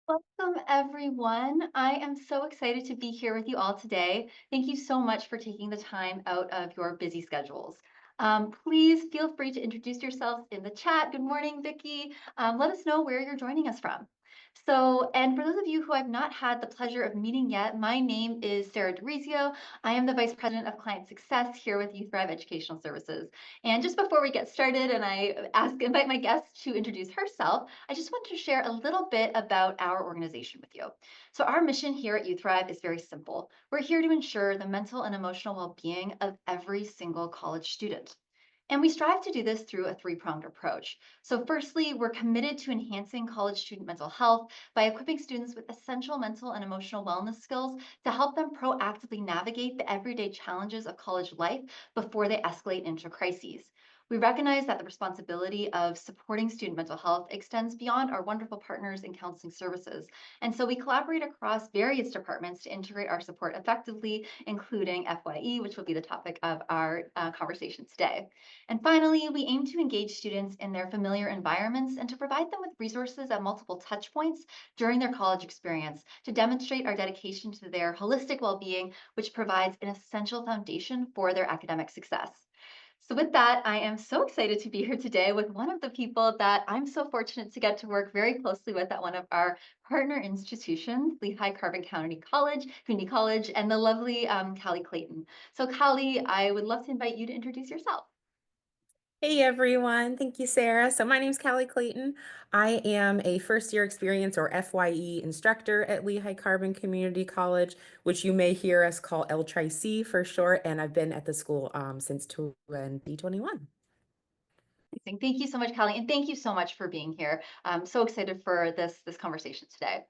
Welcome, everyone. I am so excited to be here with you all today. Thank you so much for taking the time out of your busy schedules. Please feel free to introduce yourselves in the chat. Good morning, Vicki. Let us know where you're joining us from. And for those of you who I've not had the pleasure of meeting yet, my name is Sarah DeRizio. I am the Vice President of Client Success here with Youth Thrive Educational Services. And just before we get started and invite my guest to introduce herself, I just want to share a little bit about our organization with you. So our mission here at Youth Thrive is very simple. We're here to ensure the mental and emotional well-being of every single college student. And we strive to do this through a three-pronged approach. So firstly, we're committed to enhancing college student mental health by equipping students with essential mental and emotional wellness skills to help them proactively navigate the everyday challenges of college life before they escalate into crises. We recognize that the responsibility of supporting student mental health extends beyond our wonderful partners in counseling services. And so we collaborate across various departments to integrate our support effectively, including FYE, which will be the topic of our conversation today. And finally, we aim to engage students in their familiar environments and to provide them with resources at multiple touch points during their college experience to demonstrate our dedication to their holistic well-being, which provides an essential foundation for their academic success. So with that, I am so excited to be here today with one of the people that I'm so fortunate to get to work very closely with at one of our partner institutions, Lehigh Carbon Community College, and the lovely Callie Clayton. So Callie, I would love to invite you to introduce yourself. Hey everyone, thank you, Sarah. So my name's Callie Clayton. I am a first year experience or FYE instructor at Lehigh Carbon Community College, which you may hear us call LTRI-C for short, and I've been at the school since 2021. Amazing. Thank you so much, Callie, and thank you so much for being here. I'm so excited for this conversation today.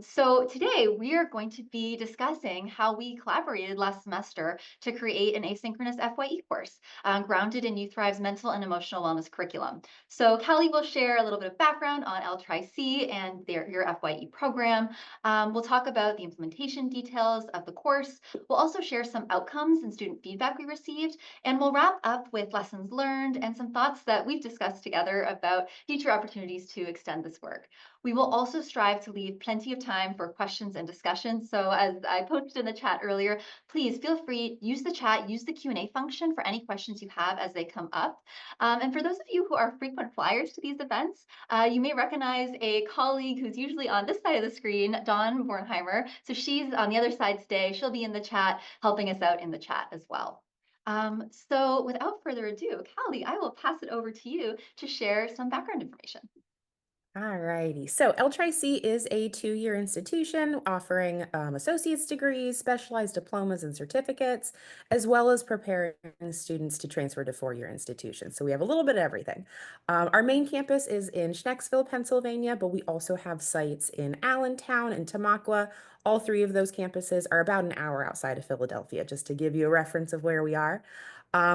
So today we are going to be discussing how we collaborated last semester to create an asynchronous FYE course grounded in Youth Thrive's mental and emotional wellness curriculum. So Callie will share a little bit of background on L-Tri-C and your FYE program. We'll talk about the implementation details of the course. We'll also share some outcomes and student feedback we received, and we'll wrap up with lessons learned and some thoughts that we've discussed together about future opportunities to extend this work. We will also strive to leave plenty of time for questions and discussions. So as I posted in the chat earlier, please feel free, use the chat, use the Q&A function for any questions you have as they come up. And for those of you who are frequent flyers to these events, you may recognize a colleague who's usually on this side of the screen, Dawn Bornheimer. So she's on the other side today. She'll be in the chat, helping us out in the chat as well. So without further ado, Callie, I will pass it over to you to share some background information. All righty. So LTRI-C is a two-year institution offering associate's degrees, specialized diplomas and certificates, as well as preparing students to transfer to four-year institutions. So we have a little bit of everything. Our main campus is in Schnecksville, Pennsylvania, but we also have sites in Allentown and Tamaqua. All three of those campuses are about an hour outside of Philadelphia, just to give you a reference of where we are.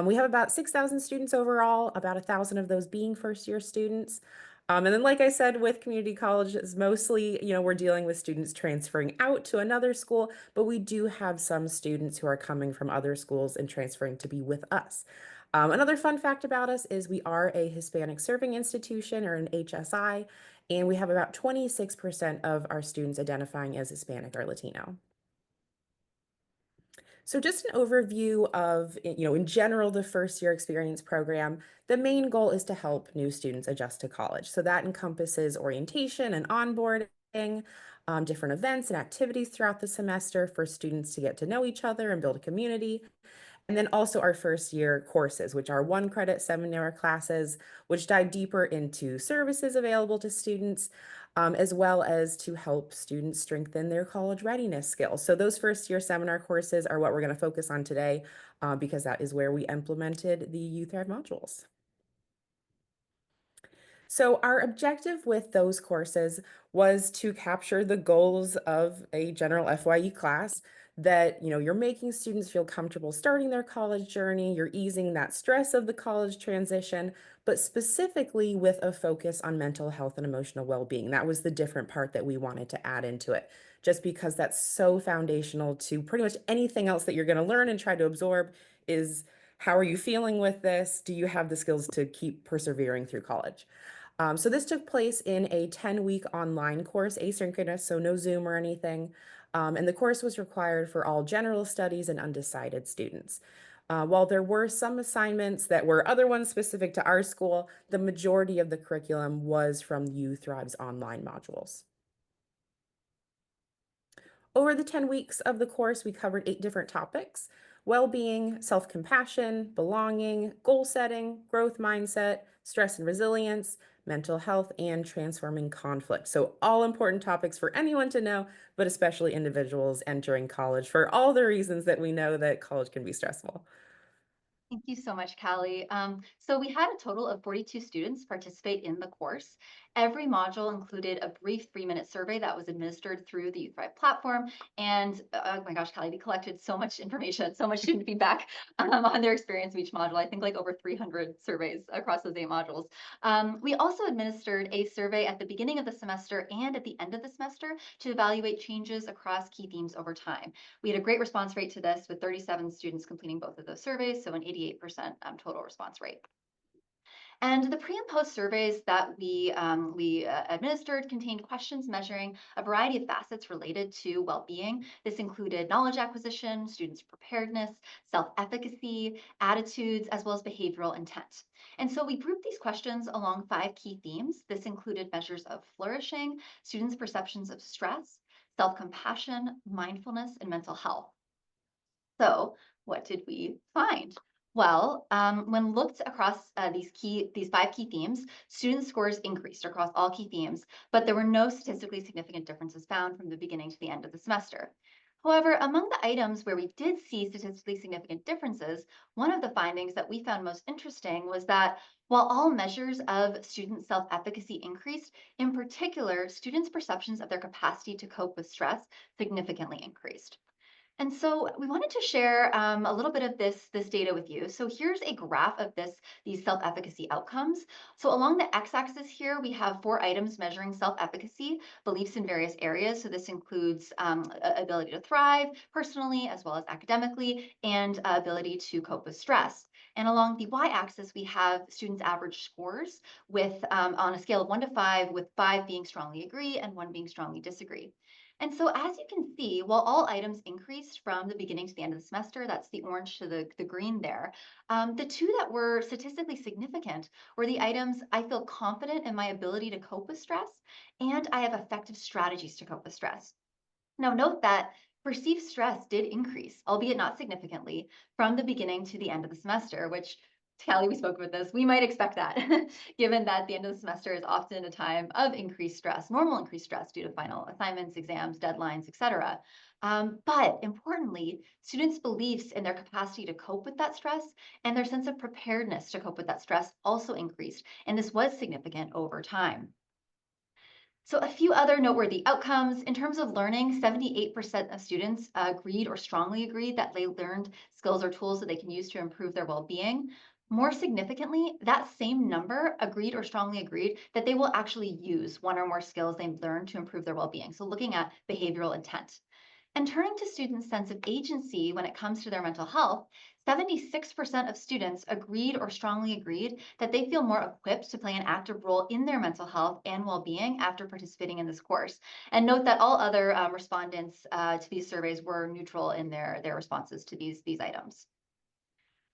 We have about 6,000 students overall, about 1,000 of those being first-year students. And then, like I said, with community colleges, mostly, we're dealing with students transferring out to another school, but we do have some students who are coming from other schools and transferring to be with us. Another fun fact about us is we are a Hispanic serving institution or an HSI, and we have about 26% of our students identifying as Hispanic or Latino. So just an overview of, in general, the first year experience program. The main goal is to help new students adjust to college. So that encompasses orientation and onboarding, different events and activities throughout the semester for students to get to know each other and build a community. And then also our first year courses, which are 1 credit seminar classes, which dive deeper into services available to students, as well as to help students strengthen their college readiness skills. So those first year seminar courses are what we're going to focus on today, because that is where we implemented the Youth Thrive modules. So our objective with those courses was to capture the goals of a general FYE class that, you're making students feel comfortable starting their college journey, you're easing that stress of the college transition, but specifically with a focus on mental health and emotional well-being. That was the different part that we wanted to add into it, just because that's so foundational to pretty much anything else that you're going to learn and try to absorb is how are you feeling with this? Do you have the skills to keep persevering through college? So this took place in a 10-week online course, asynchronous, so no Zoom or anything. And the course was required for all general studies and undecided students. While there were some assignments that were other ones specific to our school, the majority of the curriculum was from U Thrive's online modules. Over the 10 weeks of the course, we covered 8 different topics: well being, self compassion, belonging, goal setting, growth mindset, stress and resilience, mental health, and transforming conflict. So, all important topics for anyone to know, but especially individuals entering college for all the reasons that we know that college can be stressful. Thank you so much, Callie. So we had a total of 42 students participate in the course. Every module included a brief 3-minute survey that was administered through the Youth Thrive platform. And oh my gosh, Callie, we collected so much information, so much student feedback on their experience of each module. I think like over 300 surveys across those 8 modules. We also administered a survey at the beginning of the semester and at the end of the semester to evaluate changes across key themes over time. We had a great response rate to this with 37 students completing both of those surveys, so an 88% total response rate. And the pre and post surveys that we administered contained questions measuring a variety of facets related to well-being. This included knowledge acquisition, students' preparedness, self-efficacy, attitudes, as well as behavioral intent. And so we grouped these questions along 5 key themes. This included measures of flourishing, students' perceptions of stress, self-compassion, mindfulness, and mental health. So, what did we find? Well, when looked across these 5 key themes, student scores increased across all key themes, but there were no statistically significant differences found from the beginning to the end of the semester. However, among the items where we did see statistically significant differences, one of the findings that we found most interesting was that while all measures of student self-efficacy increased, in particular, students' perceptions of their capacity to cope with stress significantly increased. And so we wanted to share a little bit of this data with you. So here's a graph of these self-efficacy outcomes. So along the x-axis here, we have 4 items measuring self-efficacy, beliefs in various areas. So this includes ability to thrive personally as well as academically, and ability to cope with stress. And along the y-axis, we have students' average scores with on a scale of 1 to 5, with 5 being strongly agree and 1 being strongly disagree. And so as you can see, while all items increased from the beginning to the end of the semester, that's the orange to the green there, the 2 that were statistically significant were the items: I feel confident in my ability to cope with stress, and I have effective strategies to cope with stress. Now, note that perceived stress did increase, albeit not significantly, from the beginning to the end of the semester, which, Callie, we spoke about this. We might expect that, given that the end of the semester is often a time of increased stress, normal increased stress due to final assignments, exams, deadlines, etc. But importantly, students' beliefs in their capacity to cope with that stress and their sense of preparedness to cope with that stress also increased, and this was significant over time. So a few other noteworthy outcomes. In terms of learning, 78% of students agreed or strongly agreed that they learned skills or tools that they can use to improve their well-being. More significantly, that same number agreed or strongly agreed that they will actually use one or more skills they've learned to improve their well-being. So looking at behavioral intent. And turning to students' sense of agency when it comes to their mental health, 76% of students agreed or strongly agreed that they feel more equipped to play an active role in their mental health and well-being after participating in this course. And note that all other respondents to these surveys were neutral in their responses to these items.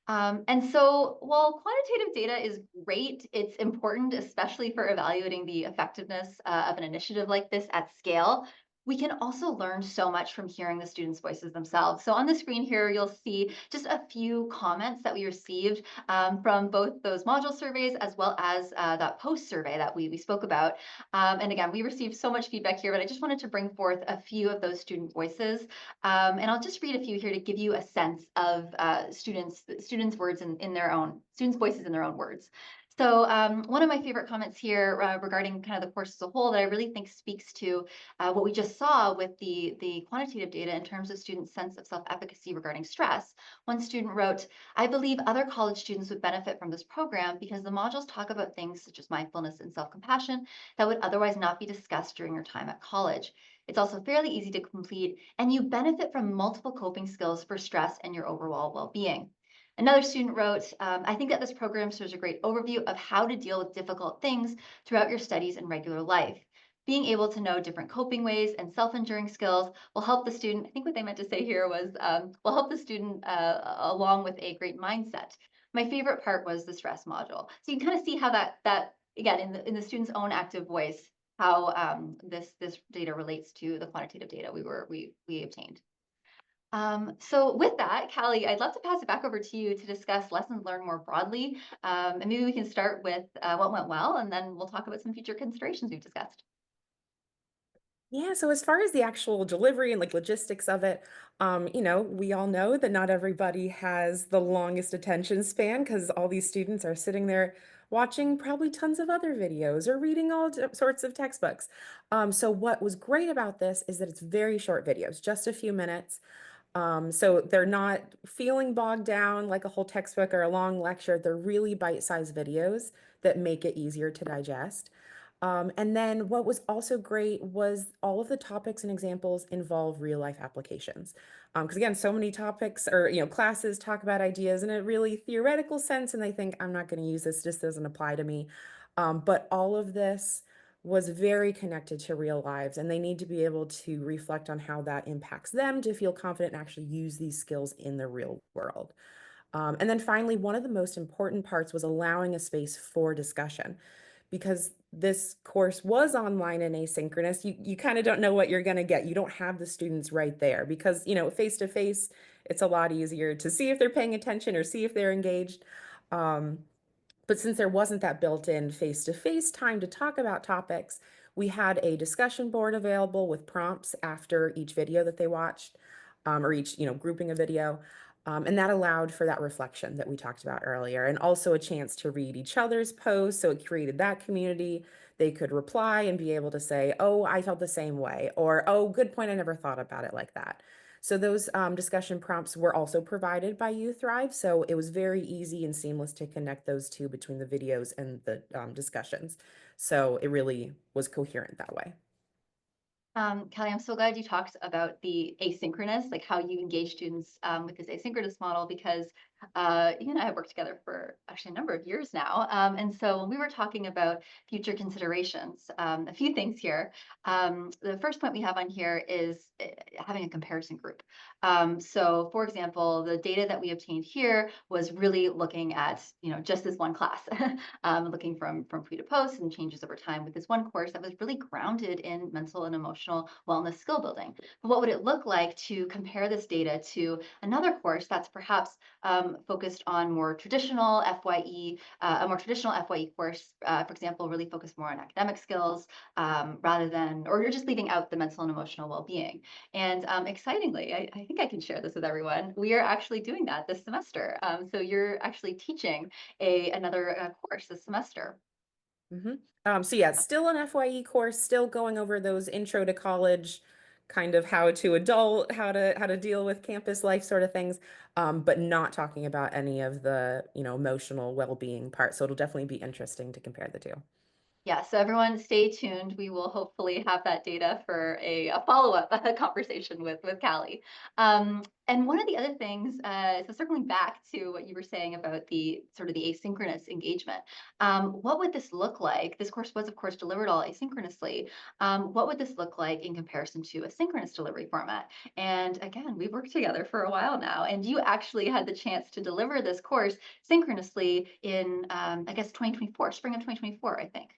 And so while quantitative data is great, it's important, especially for evaluating the effectiveness of an initiative like this at scale. We can also learn so much from hearing the students' voices themselves. So on the screen here, you'll see just a few comments that we received from both those module surveys as well as that post survey that we spoke about. And again, we received so much feedback here, but I just wanted to bring forth a few of those student voices. And I'll just read a few here to give you a sense of students' words in their own, students' voices in their own words. So one of my favorite comments here regarding kind of the course as a whole that I really think speaks to what we just saw with the quantitative data in terms of students' sense of self-efficacy regarding stress. One student wrote, "I believe other college students would benefit from this program because the modules talk about things such as mindfulness and self-compassion that would otherwise not be discussed during your time at college. It's also fairly easy to complete, and you benefit from multiple coping skills for stress and your overall well-being." Another student wrote, I think that this program serves a great overview of how to deal with difficult things throughout your studies and regular life. Being able to know different coping ways and self-enduring skills will help the student. I think what they meant to say here was will help the student along with a great mindset. My favorite part was the stress module. So you can kind of see how that again in the student's own active voice how this data relates to the quantitative data we obtained. So with that, Callie, I'd love to pass it back over to you to discuss lessons learned more broadly. And maybe we can start with what went well, and then we'll talk about some future considerations we've discussed. Yeah, so as far as the actual delivery and like logistics of it, we all know that not everybody has the longest attention span because all these students are sitting there watching probably tons of other videos or reading sorts of textbooks. So what was great about this is that it's very short videos, just a few minutes. So they're not feeling bogged down like a whole textbook or a long lecture. They're really bite-sized videos that make it easier to digest. And then what was also great was all of the topics and examples involve real life applications. Because again, so many topics or classes talk about ideas in a really theoretical sense, and they think I'm not going to use this, this doesn't apply to me. But all of this was very connected to real lives, and they need to be able to reflect on how that impacts them to feel confident and actually use these skills in the real world. And then finally, one of the most important parts was allowing a space for discussion because this course was online and asynchronous. You kind of don't know what you're going to get. You don't have the students right there because, face to face, it's a lot easier to see if they're paying attention or see if they're engaged. Um, but since there wasn't that built-in face-to-face time to talk about topics, we had a discussion board available with prompts after each video that they watched, or each, grouping a video. And that allowed for that reflection that we talked about earlier, and also a chance to read each other's posts. So it created that community. They could reply and be able to say, oh, I felt the same way, or, oh, good point, I never thought about it like that. So those discussion prompts were also provided by You Thrive. So it was very easy and seamless to connect those two between the videos and the discussions. So it really was coherent that way. Kelly, I'm so glad you talked about the asynchronous, like how you engage students with this asynchronous model, because you and I have worked together for actually a number of years now. And so when we were talking about future considerations, a few things here. The first point we have on here is having a comparison group. So for example, the data that we obtained here was really looking at, just this one class, looking from pre to post and changes over time with this one course that was really grounded in mental and emotional wellness skill building. But what would it look like to compare this data to another course that's perhaps focused on more traditional FYE, a more traditional FYE course, for example, really focused more on academic skills rather than, or you're just leaving out the mental and emotional well-being. And excitingly, I think I can share this with everyone. We are actually doing that this semester. So you're actually teaching another course this semester. hmm so yeah, still an FYE course, still going over those intro to college, kind of how to adult, how to deal with campus life sort of things, but not talking about any of the, emotional well-being part. So it'll definitely be interesting to compare the two. Yeah, so everyone stay tuned. We will hopefully have that data for a follow-up conversation with Callie. And one of the other things, so circling back to what you were saying about the sort of the asynchronous engagement, what would this look like? This course was, of course, delivered all asynchronously. What would this look like in comparison to a synchronous delivery format? And again, we've worked together for a while now, and you actually had the chance to deliver this course synchronously in, I guess, 2024, spring of 2024, I think.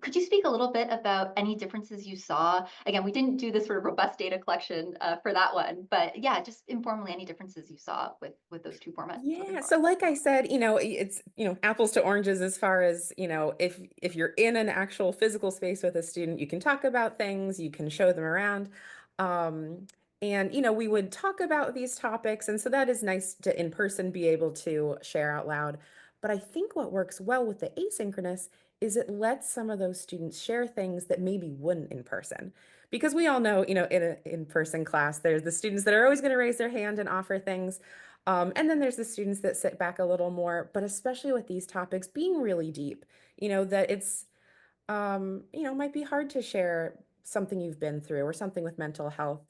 Could you speak a little bit about any differences you saw? Again, we didn't do this sort of robust data collection for that one, but yeah, just informally, any differences you saw with those two delivery Yeah, so formats. like I said, it's, apples to oranges as far as, if you're in an actual physical space with a student, you can talk about things, you can show them around. Um, and we would talk about these topics, and so that is nice to in person be able to share out loud. But I think what works well with the asynchronous is it lets some of those students share things that maybe wouldn't in person. Because we all know, in an in-person class, there's the students that are always going to raise their hand and offer things. And then there's the students that sit back a little more, but especially with these topics being really deep, that it's, might be hard to share something you've been through or something with mental health.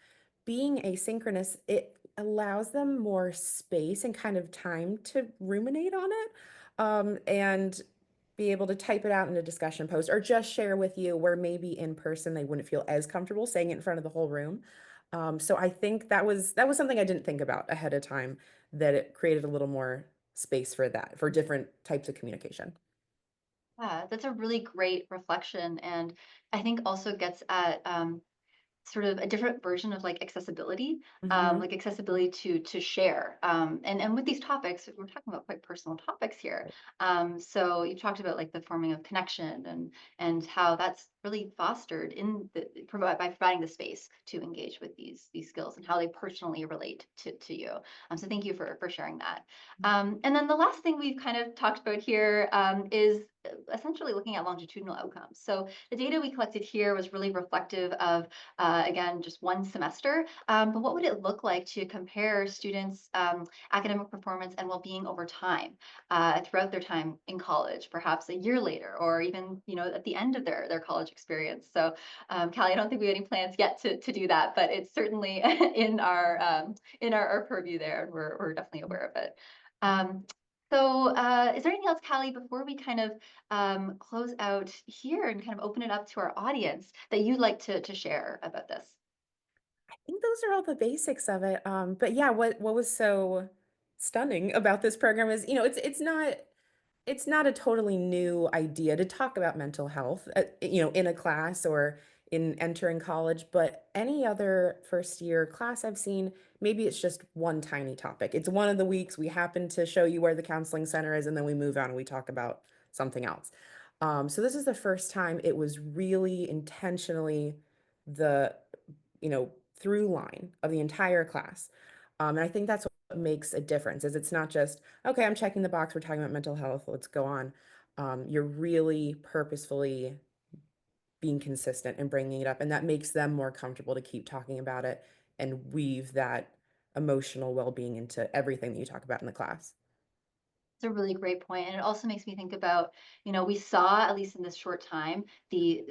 Being asynchronous, it allows them more space and kind of time to ruminate on it, and be able to type it out in a discussion post or just share with you where maybe in person they wouldn't feel as comfortable saying it in front of the whole room. So I think that was something I didn't think about ahead of time, that it created a little more space for that, for different types of communication. Yeah, that's a really great reflection, and I think also gets at sort of a different version of like accessibility, Hmm. like accessibility to share. And with these topics, we're talking about quite personal topics here. So you talked about like the forming of connection and how that's really fostered in the by providing the space to engage with these skills and how they personally relate to you. So thank you for sharing that. And then the last thing we've kind of talked about here is essentially looking at longitudinal outcomes. So the data we collected here was really reflective of again, just one semester. But what would it look like to compare students' academic performance and well-being over time throughout their time in college, perhaps a year later, or even at the end of their college experience? So, Callie, I don't think we have any plans yet to do that, but it's certainly in our purview there, and we're definitely aware of it. Um, so, is there anything else, Callie, before we kind of close out here and kind of open it up to our audience that you'd like to share about this? I think those are all the basics of it. But yeah, what was so stunning about this program is, it's not a totally new idea to talk about mental health, in a class or in entering college, but any other first year class I've seen, maybe it's just one tiny topic. It's one of the weeks we happen to show you where the counseling center is, and then we move on and we talk about something else. So this is the first time it was really intentionally the, through line of the entire class. And I think that's what makes a difference, is it's not just, okay, I'm checking the box, we're talking about mental health, let's go on. You're really purposefully being consistent and bringing it up, and that makes them more comfortable to keep talking about it and weave that emotional well-being into everything that you talk about in the class. It's a really great point, and it also makes me think about, we saw, at least in this short time, the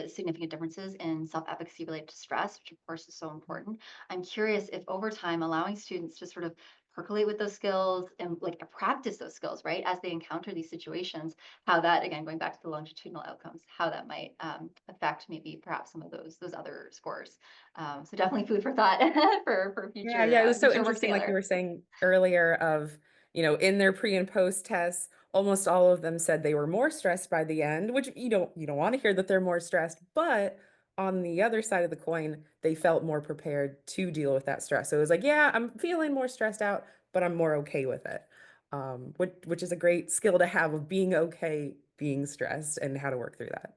significant differences in self-efficacy related to stress, which of course is so important. I'm curious if over time, allowing students to sort of percolate with those skills and like practice those skills, right, as they encounter these situations, how that, again, going back to the longitudinal outcomes, how that might affect maybe perhaps some of those other scores. So definitely food for thought for Yeah, future yeah, it was so future work interesting, like you together. were saying earlier, of, in their pre and post tests, almost all of them said they were more stressed by the end, which you don't want to hear that they're more stressed, but on the other side of the coin, they felt more prepared to deal with that stress. So it was like, yeah, I'm feeling more stressed out, but I'm more okay with it. Which is a great skill to have, of being okay being stressed and how to work through that.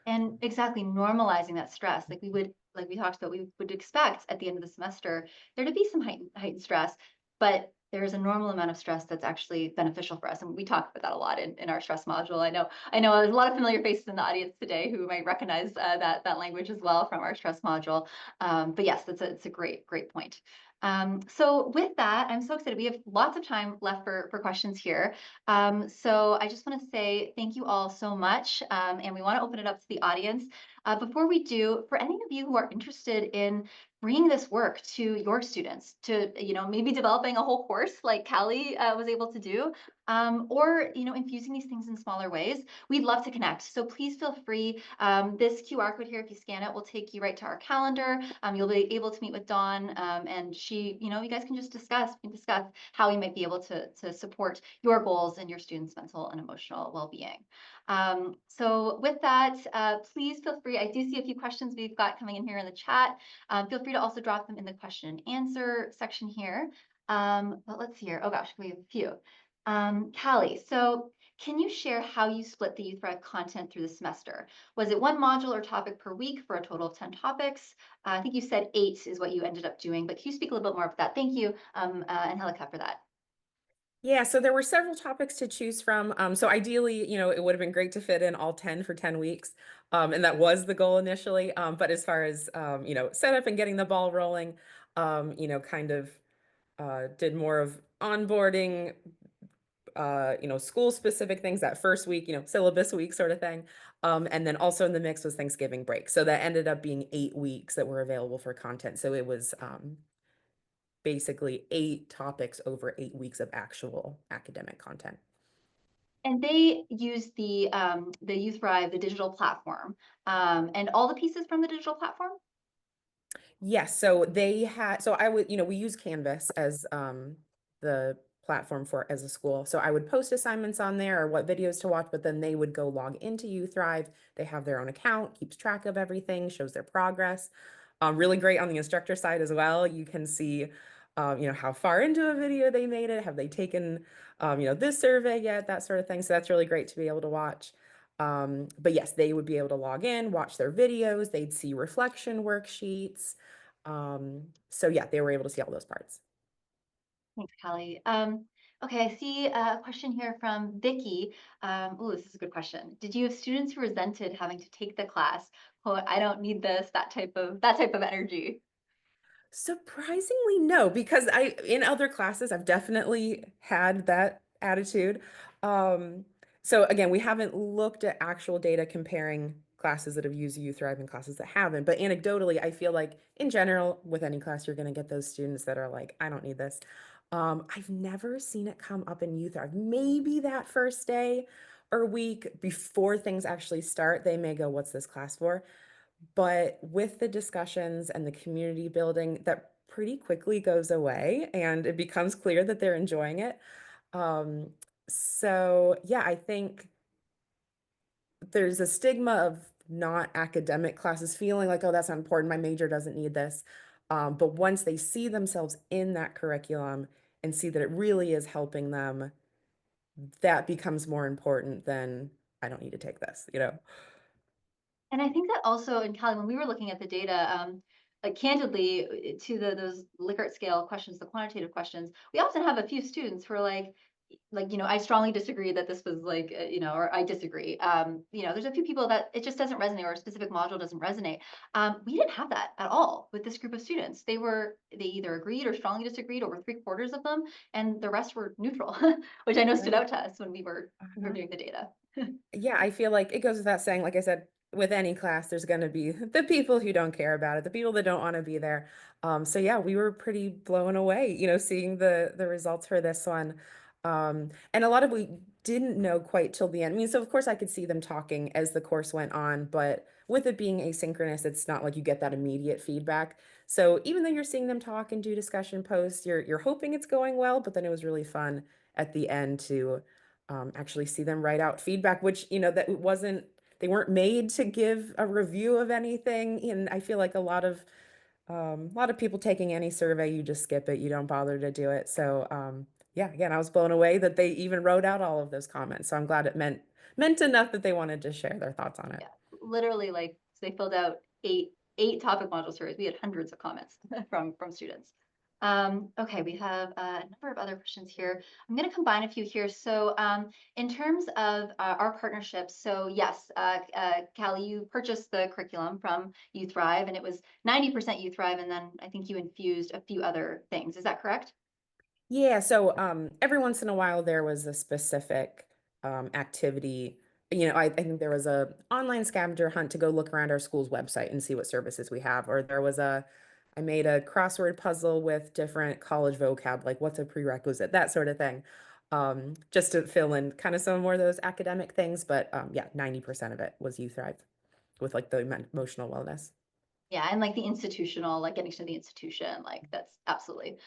And exactly, normalizing that stress. Like we talked about, we would expect at the end of the semester there to be some heightened stress, but there is a normal amount of stress that's actually beneficial for us. And we talk about that a lot in our stress module. I know there's a lot of familiar faces in the audience today who might recognize that language as well from our stress module. But yes, it's a great point. So with that, I'm so excited. We have lots of time left for questions here. So I just want to say thank you all so much. And we want to open it up to the audience. Before we do, for any of you who are interested in bringing this work to your students, to maybe developing a whole course like Callie was able to do, or infusing these things in smaller ways, we'd love to connect. So please feel free. This QR code here, if you scan it, will take you right to our calendar. You'll be able to meet with Dawn, and she, you guys can just discuss how we might be able to support your goals and your students' mental and emotional well-being. So with that, please feel free. I do see a few questions we've got coming in here in the chat. Feel free to also drop them in the question and answer section here. But let's see here. Oh gosh, we have a few. Callie, so can you share how you split the Youth Thrive content through the semester? Was it one module or topic per week for a total of 10 topics? I think you said 8 is what you ended up doing, but can you speak a little bit more about that? Thank you, Angelica, for that. Yeah, so there were several topics to choose from. So ideally, it would have been great to fit in all 10 for 10 weeks. And that was the goal initially. But as far as, setup and getting the ball rolling, kind of did more of onboarding, school specific things that first week, syllabus week sort of thing. And then also in the mix was Thanksgiving break. So that ended up being 8 weeks that were available for content. So it was, basically 8 topics over 8 weeks of actual academic content. And they use the Youth Thrive, the digital platform, and all the pieces from the digital platform? Yes, so they had so I would, we use Canvas as the platform for as a school. So I would post assignments on there or what videos to watch, but then they would go log into You Thrive. They have their own account, keeps track of everything, shows their progress. Really great on the instructor side as well. You can see how far into a video they made it. Have they taken this survey yet? That sort of thing. So that's really great to be able to watch. But yes, they would be able to log in, watch their videos, they'd see reflection worksheets. So yeah, they were able to see all those parts. Thanks, Kelly. Okay, I see a question here from Vicky. Oh, this is a good question. Did you have students who resented having to take the class? Quote, I don't need this, that type of energy. Surprisingly, no, because in other classes, I've definitely had that attitude. Um, so again, we haven't looked at actual data comparing classes that have used You Thrive and classes that haven't. But anecdotally, I feel like in general, with any class, you're going to get those students that are like, I don't need this. I've never seen it come up in You Thrive. Maybe that first day or week before things actually start, they may go, what's this class for? But with the discussions and the community building, that pretty quickly goes away and it becomes clear that they're enjoying it. Um, so yeah, I think there's a stigma of not academic classes feeling like, oh, that's not important. My major doesn't need this. But once they see themselves in that curriculum and see that it really is helping them, that becomes more important than I don't need to take this. And I think that also in Cali, when we were looking at the data, like candidly to those Likert scale questions, the quantitative questions, we often have a few students who are like, I strongly disagree that this was like, or I disagree. There's a few people that it just doesn't resonate or a specific module doesn't resonate. We didn't have that at all with this group of students. They either agreed or strongly disagreed, over three-quarters of them, and the rest were neutral, which I know stood Right. out to us when we were Uh-huh. reviewing the data. Yeah, I feel like it goes without saying, like I said, with any class, there's going to be the people who don't care about it, the people that don't want to be there. So yeah, we were pretty blown away, seeing the results for this one. And a lot of we didn't know quite till the end. I mean, so of course I could see them talking as the course went on, but with it being asynchronous, it's not like you get that immediate feedback. So even though you're seeing them talk and do discussion posts, you're hoping it's going well, but then it was really fun at the end to actually see them write out feedback, which, that it wasn't, they weren't made to give a review of anything. And I feel like a lot of people taking any survey, you just skip it, you don't bother to do it. So, yeah, again, I was blown away that they even wrote out all of those comments. So I'm glad it meant enough that they wanted to share their thoughts on it. Yeah, literally, like, so they filled out eight topic module surveys. We had hundreds of comments from students. Okay, we have a number of other questions here. I'm going to combine a few here. So, in terms of our partnerships, so yes, Callie, you purchased the curriculum from You Thrive, and it was 90% You Thrive, and then I think you infused a few other things. Is that correct? Yeah, so every once in a while there was a specific activity. I think there was a online scavenger hunt to go look around our school's website and see what services we have. Or I made a crossword puzzle with different college vocab, like what's a prerequisite, that sort of thing. Just to fill in kind of some more of those academic things. But yeah, 90% of it was You Thrive with like the emotional wellness. Yeah, and like the institutional, like getting to the institution, like that's absolutely.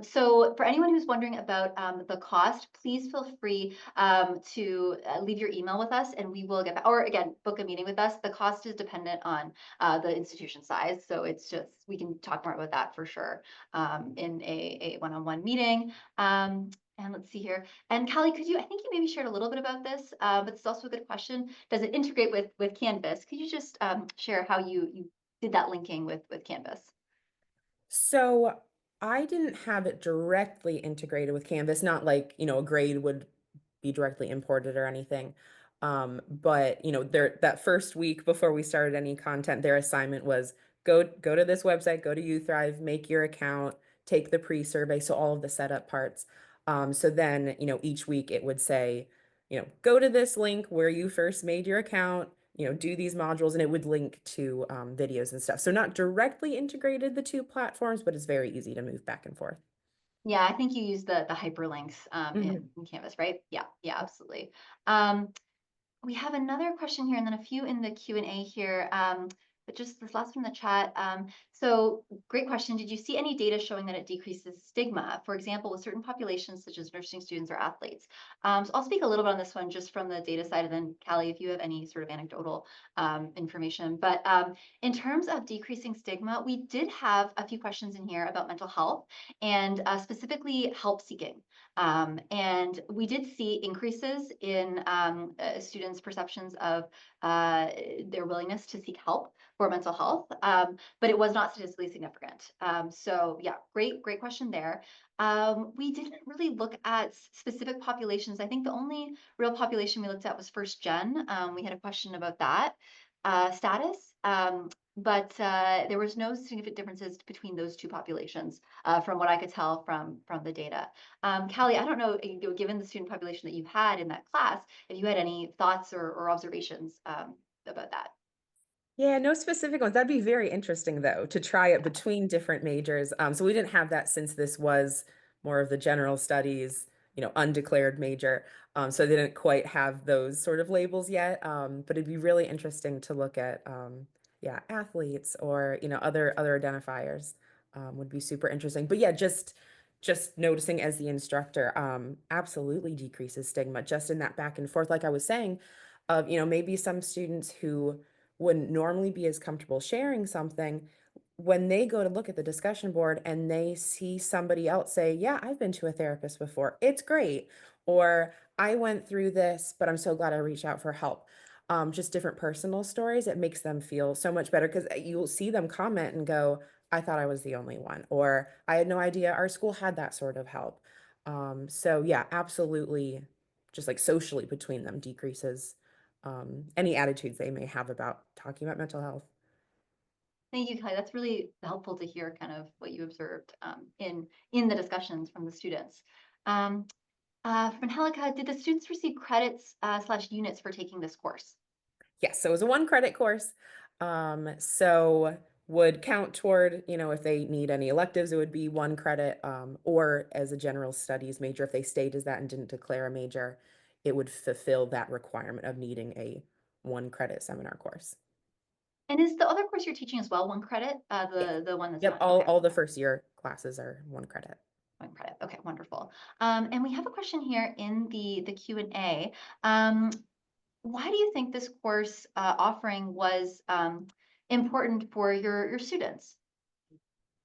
So for anyone who's wondering about the cost, please feel free to leave your email with us and we will get back, or again, book a meeting with us. The cost is dependent on the institution size. So it's just, we can talk more about that for sure in a one-on-one meeting. And let's see here. And Callie, I think you maybe shared a little bit about this, but it's also a good question. Does it integrate with Canvas? Could you just share how you did that linking with Canvas? So I didn't have it directly integrated with Canvas, not like, a grade would be directly imported or anything. But that first week before we started any content, their assignment was go to this website, go to You Thrive, make your account, take the pre-survey, so all of the setup parts. So then, each week it would say, go to this link where you first made your account, do these modules, and it would link to videos and stuff. So not directly integrated the two platforms, but it's very easy to move back and forth. Yeah, I think you use the hyperlinks Mhm. in Canvas, right? Yeah, yeah, absolutely. Um, We have another question here and then a few in the Q&A here. But just this last one in the chat. So great question. Did you see any data showing that it decreases stigma, for example, with certain populations such as nursing students or athletes? So I'll speak a little bit on this one just from the data side, and then Callie, if you have any sort of anecdotal information. But in terms of decreasing stigma, we did have a few questions in here about mental health and specifically help seeking. And we did see increases in students' perceptions of their willingness to seek help for mental health, but it was not statistically significant. So yeah, great question there. We didn't really look at specific populations. I think the only real population we looked at was first gen. We had a question about that status. But there was no significant differences between those two populations, from what I could tell from the data. Callie, I don't know, given the student population that you had in that class, if you had any thoughts or observations about that. Yeah, no specific ones. That'd be very interesting, though, to try it between different majors. So we didn't have that since this was more of the general studies, undeclared major. So they didn't quite have those sort of labels yet. But it'd be really interesting to look at, yeah, athletes or, other identifiers, would be super interesting. But yeah, just noticing as the instructor, absolutely decreases stigma just in that back and forth, like I was saying, of, maybe some students who wouldn't normally be as comfortable sharing something, when they go to look at the discussion board and they see somebody else say, "Yeah, I've been to a therapist before. It's great." Or, "I went through this, but I'm so glad I reached out for help." Just different personal stories, it makes them feel so much better because you'll see them comment and go, "I thought I was the only one," or, "I had no idea our school had that sort of help." So yeah, absolutely, just like socially between them decreases any attitudes they may have about talking about mental health. Thank you, Kelly. That's really helpful to hear kind of what you observed in the discussions from the students. Um, from Angelica, did the students receive credits slash units for taking this course? Yes, so it was a one credit course. So would count toward, if they need any electives, it would be one credit, or as a general studies major, if they stayed as that and didn't declare a major, it would fulfill that requirement of needing a one credit seminar course. And is the other course you're teaching as well one credit? Yes. The one that's Yep, not all okay. all the first year classes are one credit. One credit. Okay, wonderful. And we have a question here in the Q&A. Why do you think this course offering was important for your students?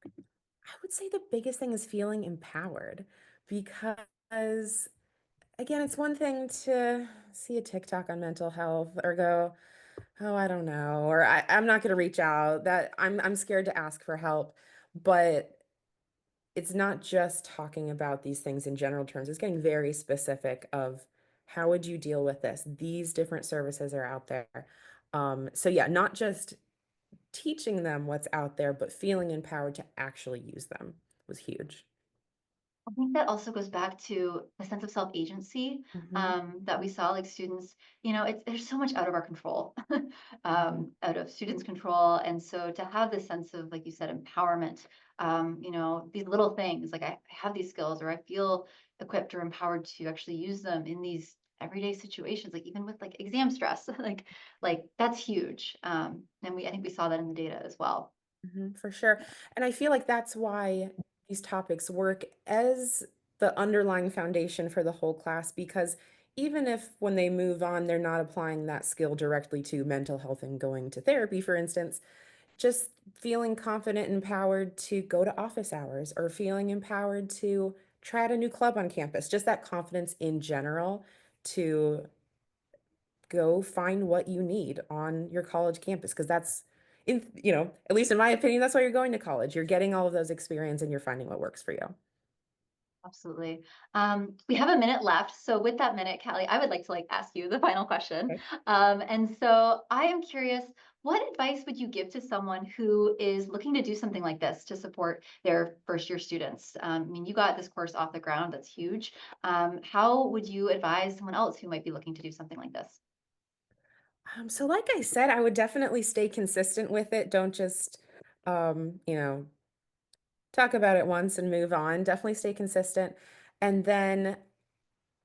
I would say the biggest thing is feeling empowered because, again, it's one thing to see a TikTok on mental health or go, "Oh, I don't know," or I'm not going to reach out. That I'm scared to ask for help. But it's not just talking about these things in general terms. It's getting very specific of how would you deal with this? These different services are out there. So yeah, not just teaching them what's out there, but feeling empowered to actually use them was huge. I think that also goes back to a sense of self-agency Hmm. that we saw, like students, there's so much out of our control, Hmm. out of students' control. And so to have this sense of, like you said, empowerment, these little things, like I have these skills or I feel equipped or empowered to actually use them in these everyday situations, like even with like exam stress, like that's huge. And I think we saw that in the data as well. For sure. And I feel like that's why these topics work as the underlying foundation for the whole class, because even if when they move on, they're not applying that skill directly to mental health and going to therapy, for instance, just feeling confident and empowered to go to office hours or feeling empowered to try out a new club on campus, just that confidence in general to go find what you need on your college campus, because that's at least in my opinion, that's why you're going to college. You're getting all of those experience and you're finding what works for you. Absolutely. We have a minute left. So with that minute, Callie, I would like to ask you the final question. Okay. And so I am curious, what advice would you give to someone who is looking to do something like this to support their first year students? I mean, you got this course off the ground. That's huge. How would you advise someone else who might be looking to do something like this? So like I said, I would definitely stay consistent with it. Don't just, you know, talk about it once and move on. Definitely stay consistent. And then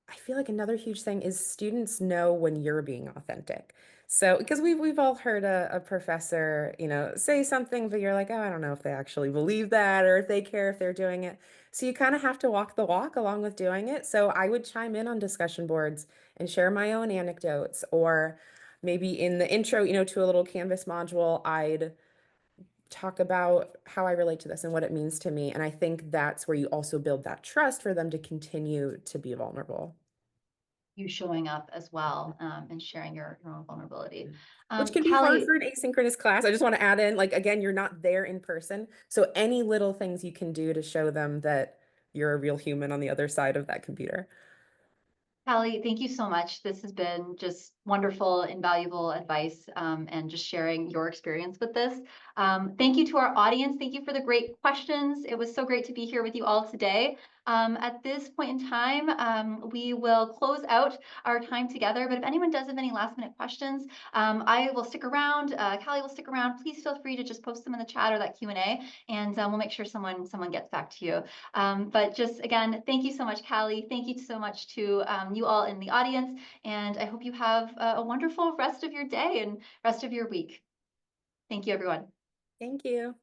I feel like another huge thing is students know when you're being authentic. So, because we've all heard a professor, say something, but you're like, oh, I don't know if they actually believe that or if they care if they're doing it. So you kind of have to walk the walk along with doing it. So I would chime in on discussion boards and share my own anecdotes, or maybe in the intro, to a little Canvas module, I'd talk about how I relate to this and what it means to me. And I think that's where you also build that trust for them to continue to be vulnerable. You showing up as well, and sharing your own vulnerability. Which can be hard Callie, for an asynchronous class. I just want to add in, like, again, you're not there in person. So any little things you can do to show them that you're a real human on the other side of that computer. Callie, thank you so much. This has been just wonderful, invaluable advice, and just sharing your experience with this. Thank you to our audience. Thank you for the great questions. It was so great to be here with you all today. At this point in time, we will close out our time together. But if anyone does have any last minute questions, I will stick around. Callie will stick around. Please feel free to just post them in the chat or that Q&A, and we'll make sure someone gets back to you. But just again, thank you so much, Callie. Thank you so much to you all in the audience. And I hope you have a wonderful rest of your day and rest of your week. Thank you, everyone. Thank you.